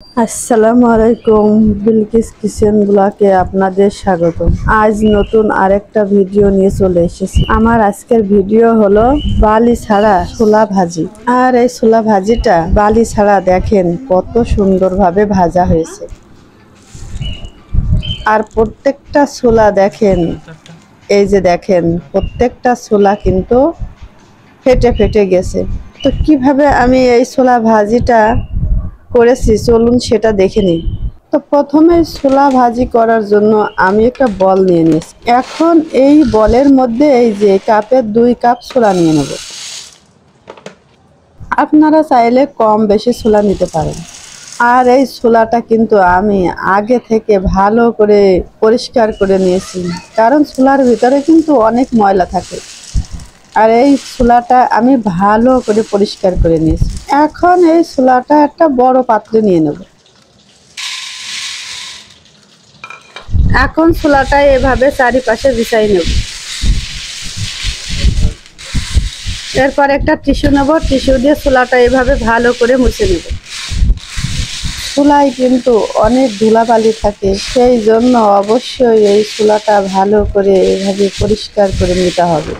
আসসালামু আলাইকুম, বিলকিস কিচেন ব্লগে আপনাদের স্বাগত। আজ নতুন আরেকটা ভিডিও নিয়ে চলে এসেছি। আমার আজকের ভিডিও হলো বালি ছাড়া ছোলা ভাজি। আর এই ছোলা ভাজিটা বালি ছাড়া দেখেন কত সুন্দরভাবে ভাজা হয়েছে। আর প্রত্যেকটা ছোলা দেখেন, এই যে দেখেন প্রত্যেকটা ছোলা কিন্তু ফেটে ফেটে গেছে। তো কিভাবে আমি এই ছোলা ভাজিটা করেছি চলুন সেটা দেখে নিই। তো প্রথমে ছোলা ভাজি করার জন্য আমি একটা বল নিয়ে নিয়েছি। এখন এই বলের মধ্যে এই যে কাপের 2 কাপ ছোলা নিয়ে নেব। আপনারা চাইলে কম বেশি ছোলা নিতে পারেন। আর এই ছোলাটা কিন্তু আমি আগে থেকে ভালো করে পরিষ্কার করে নিয়েছি, কারণ ছোলার ভিতরে কিন্তু অনেক ময়লা থাকে। আর এই ছোলাটা আমি ভালো করে পরিষ্কার করে নিয়েছি। এখন এই ছোলাটা একটা বড় পাত্রে নিয়ে নেব। এখন ছোলাটা এভাবে চারিপাশে বিছাই নেব। এরপর একটা টিস্যু নেব, টিস্যু দিয়ে ছোলাটা এভাবে ভালো করে মুছে নেব। ছোলায় কিন্তু অনেক ধুলাবালি থাকে, সেই জন্য অবশ্যই এই ছোলাটা ভালো করে এভাবে পরিষ্কার করে নিতে হবে।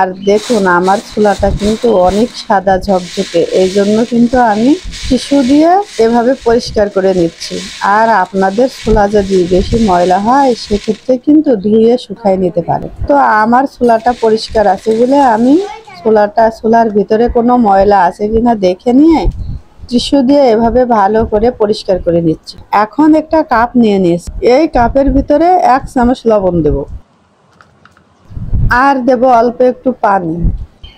আর দেখুন আমার ছোলাটা কিন্তু অনেক সাদা ঝকঝকে, এই জন্য কিন্তু আমি টিস্যু দিয়ে এভাবে পরিষ্কার করে নিচ্ছি। আর আপনাদের ছোলা যদি বেশি ময়লা হয় সেক্ষেত্রে কিন্তু ধুয়ে শুকাই নিতে পারে। তো আমার ছোলাটা পরিষ্কার আছে বলে আমি ছোলার ভিতরে কোনো ময়লা আছে কিনা দেখে নিয়ে টিস্যু দিয়ে এভাবে ভালো করে পরিষ্কার করে নিচ্ছি। এখন একটা কাপ নিয়ে নিয়েছি, এই কাপের ভিতরে 1 চামচ লবণ দেব। আর দেব অল্প একটু পানি।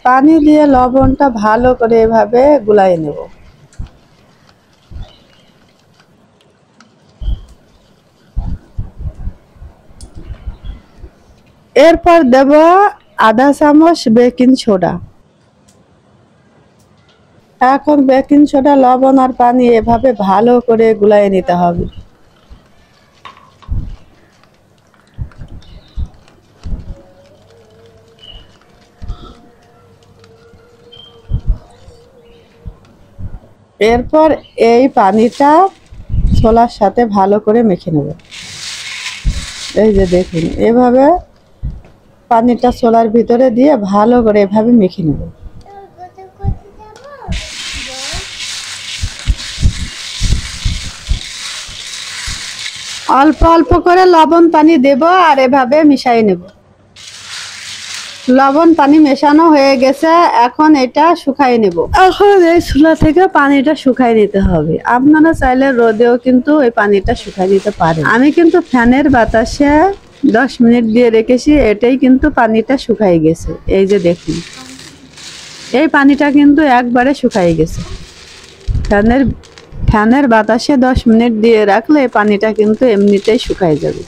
পানি দিয়ে লবণটা ভালো করে এভাবে গুলাই নেব। এরপর দেব আধা চামচ বেকিং সোডা। এখন বেকিং সোডা, লবণ আর পানি এভাবে ভালো করে গুলাই নিতে হবে। এরপর এই পানিটা ছোলার সাথে ভালো করে মেখে নেব। এই যে দেখুন এভাবে পানিটা ছোলার ভিতরে দিয়ে ভালো করে এভাবে মেখে নেব। অল্প অল্প করে লবণ পানি দেব আর এভাবে মিশিয়ে নেব। লবণ পানি মেশানো হয়ে গেছে, এখন এটা শুকাই নেব। এখন এই চুলা থেকে পানিটা শুকাই নিতে হবে। আপনারা চাইলে রোদেও কিন্তু এই পানিটা শুকাই নিতে পারেন। আমি কিন্তু ফ্যানের বাতাসে 10 মিনিট দিয়ে রেখেছি, এটাই কিন্তু পানিটা শুকাই গেছে। এই যে দেখুন এই পানিটা কিন্তু একবারে শুকাই গেছে। ফ্যানের বাতাসে 10 মিনিট দিয়ে রাখলে পানিটা কিন্তু এমনিতেই শুকাই যাবে।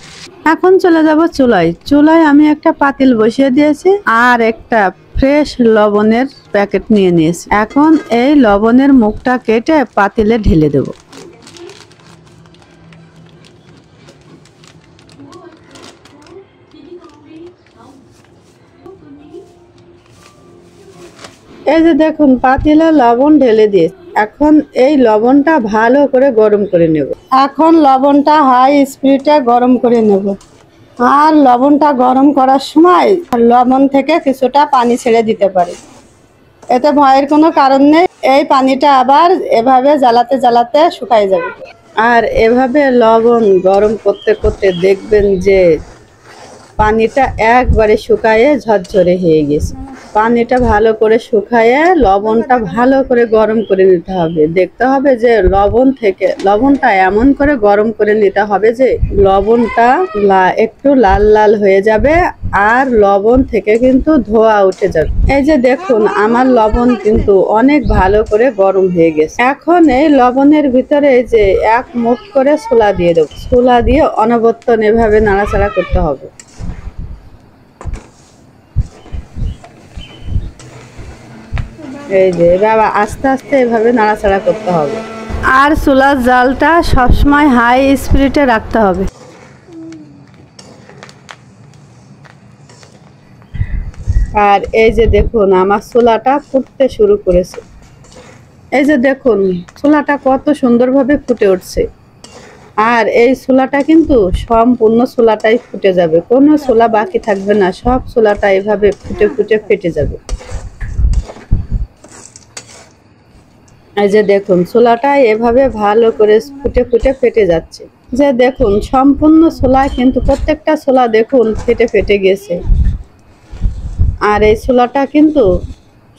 এখন চলে যাব চুলায়। চুলায় আমি একটা পাতিল বসিয়ে দিয়েছি আর একটা ফ্রেশ লবণের প্যাকেট নিয়ে নিয়েছি। এখন এই লবণের মুখটা কেটে পাতিলে ঢেলে দেব। এই যে দেখুন পাতিলে লবণ ঢেলে দিয়েছি। এখন এই লবণটা ভালো করে গরম করে নেব। এখন লবণটা হাই স্পিডে গরম করে নেব। আর লবণটা গরম করার সময় লবণ থেকে কিছুটা পানি ছেড়ে দিতে পারে, এতে ভয়ের কোনো কারণ নেই। এই পানিটা আবার এভাবে জ্বালাতে জ্বালাতে শুকাই যাবে। আর এভাবে লবণ গরম করতে করতে দেখবেন যে পানিটা একবারে শুকায়ে ঝরঝরে হয়ে গেছে। পানিটা ভালো করে শুকায়ে লবণটা ভালো করে গরম করে নিতে হবে। দেখতে হবে যে লবণটা এমন করে গরম করে নিতে হবে যে লবণটা একটু লাল লাল হয়ে যাবে আর লবণ থেকে কিন্তু ধোঁয়া উঠে যাবে। এই যে দেখুন আমার লবণ কিন্তু অনেক ভালো করে গরম হয়ে গেছে। এখন এই লবণের ভিতরে এই যে 1 মুঠ করে ছোলা দিয়ে দেবো। ছোলা দিয়ে অনবরত এভাবে নাড়াচাড়া করতে হবে। এই যে বাবা আস্তে আস্তে এভাবে নাড়াচাড়া করতে হবে। আর চুলার জালটা সবসময় হাই স্পিডে রাখতে হবে। আর এই যে দেখুন আমার চুলাটা ফুটতে শুরু করেছে। এই যে দেখুন ছোলাটা কত সুন্দরভাবে ফুটে উঠছে। আর এই ছোলাটা কিন্তু সম্পূর্ণ ছোলাটাই ফুটে যাবে, কোনো ছোলা বাকি থাকবে না, সব ছোলাটা এভাবে ফুটে ফুটে ফেটে যাবে। এই যে দেখুন ছোলাটা এভাবে ভালো করে ফুটে ফুটে ফেটে যাচ্ছে। যে দেখুন সম্পূর্ণ ছোলা কিন্তু প্রত্যেকটা ছোলা দেখুন ফেটে ফেটে গেছে। আর এই ছোলাটা কিন্তু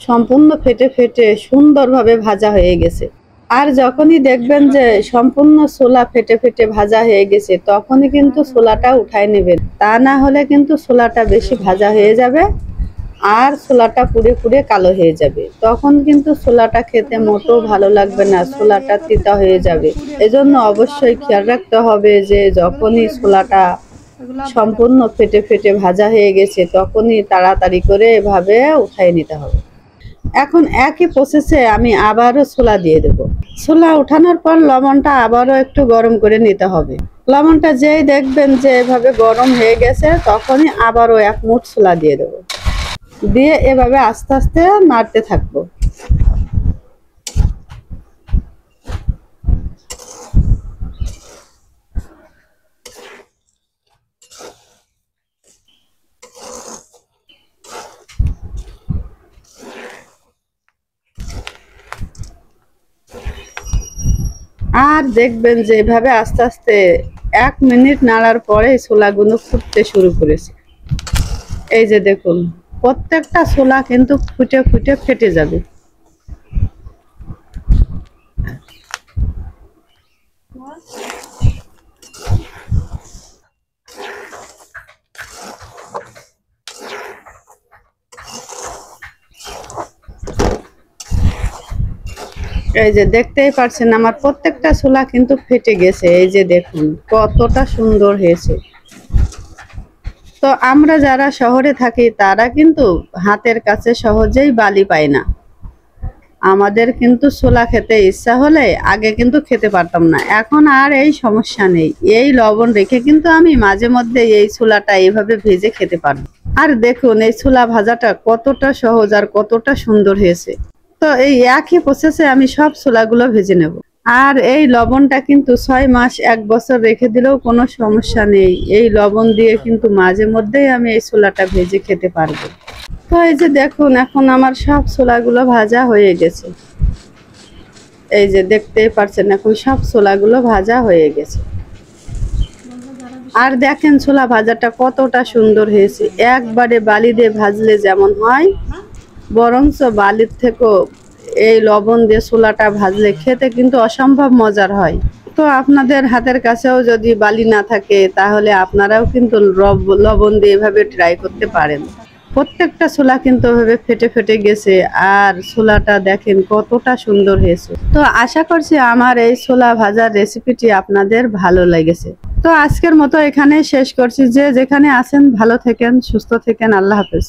সম্পূর্ণ ফেটে ফেটে সুন্দরভাবে ভাজা হয়ে গেছে। আর যখনই দেখবেন যে সম্পূর্ণ ছোলা ফেটে ফেটে ভাজা হয়ে গেছে তখনই কিন্তু ছোলাটা উঠায় নেবেন, তা না হলে কিন্তু ছোলাটা বেশি ভাজা হয়ে যাবে আর ছোলাটা পুড়ে পুড়ে কালো হয়ে যাবে, তখন কিন্তু ছোলাটা খেতে মোটেও ভালো লাগবে না, ছোলাটা তিতা হয়ে যাবে। এজন্য অবশ্যই খেয়াল রাখতে হবে যে যখনই ছোলাটা সম্পূর্ণ ফেটে ফেটে ভাজা হয়ে গেছে তখনই তাড়াতাড়ি করে এভাবে উঠায় নিতে হবে। এখন একই প্রসেসে আমি আবারও ছোলা দিয়ে দেব। ছোলা উঠানোর পর লবণটা আবারও একটু গরম করে নিতে হবে। লবণটা যেই দেখবেন যে এভাবে গরম হয়ে গেছে তখনই আবারও এক মুঠ ছোলা দিয়ে দেব, দিয়ে এভাবে আস্তে আস্তে নাড়তে থাকবো। আর দেখবেন যে এভাবে আস্তে আস্তে 1 মিনিট নাড়ার পরে ছোলাগুলো ফুটতে শুরু করেছে। এই যে দেখুন প্রত্যেকটা ছোলা কিন্তু ফুটে ফুটে ফেটে যাবে। এই যে দেখতেই পাচ্ছেন আমার প্রত্যেকটা ছোলা কিন্তু ফেটে গেছে। এই যে দেখুন কতটা সুন্দর হয়েছে। তো আমরা যারা শহরে থাকি তারা কিন্তু হাতের কাছে সহজেই বালি পায় না। আমাদের কিন্তু ছোলা খেতে ইচ্ছা হলে আগে কিন্তু খেতে পারতাম না, এখন আর এই সমস্যা নেই। এই লবণ রেখে কিন্তু আমি মাঝে মধ্যে এই ছোলাটা এইভাবে ভেজে খেতে পারবো। আর দেখুন এই ছোলা ভাজাটা কতটা সহজ আর কতটা সুন্দর হয়েছে। তো এই একই প্রসেসে আমি সব ছোলাগুলো ভেজে নেব। আর এই লবণটা কিন্তু 6 মাস 1 বছর রেখে দিলেও কোনো সমস্যা নেই, এই লবণ দিয়ে কিন্তু মাঝে মধ্যেই আমি এই ছোলাটা ভেজে খেতে পারবো। তো এই যে দেখুন এখন আমার সব ছোলাগুলো ভাজা হয়ে গেছে। এই যে দেখতেই পাচ্ছেন এখন সব ছোলাগুলো ভাজা হয়ে গেছে। আর দেখেন ছোলা ভাজাটা কতটা সুন্দর হয়েছে, একবারে বালি দিয়ে ভাজলে যেমন হয় বরঞ্চ বালির থেকেও এই লবণ দিয়ে ছোলাটা ভাজলে খেতে কিন্তু অসম্ভব মজার হয়। তো আপনাদের হাতের কাছেও যদি বালি না থাকে তাহলে আপনারাও কিন্তু লবণ দিয়ে এভাবে ট্রাই করতে পারেন। প্রত্যেকটা ছোলা কিন্তু এভাবে ফেটে ফেটে গেছে আর ছোলাটা দেখেন কতটা সুন্দর হয়েছে। তো আশা করছি আমার এই ছোলা ভাজার রেসিপিটি আপনাদের ভালো লেগেছে। তো আজকের মতো এখানে শেষ করছি। যে যেখানে আছেন ভালো থাকেন, সুস্থ থাকেন। আল্লাহ হাফেজ।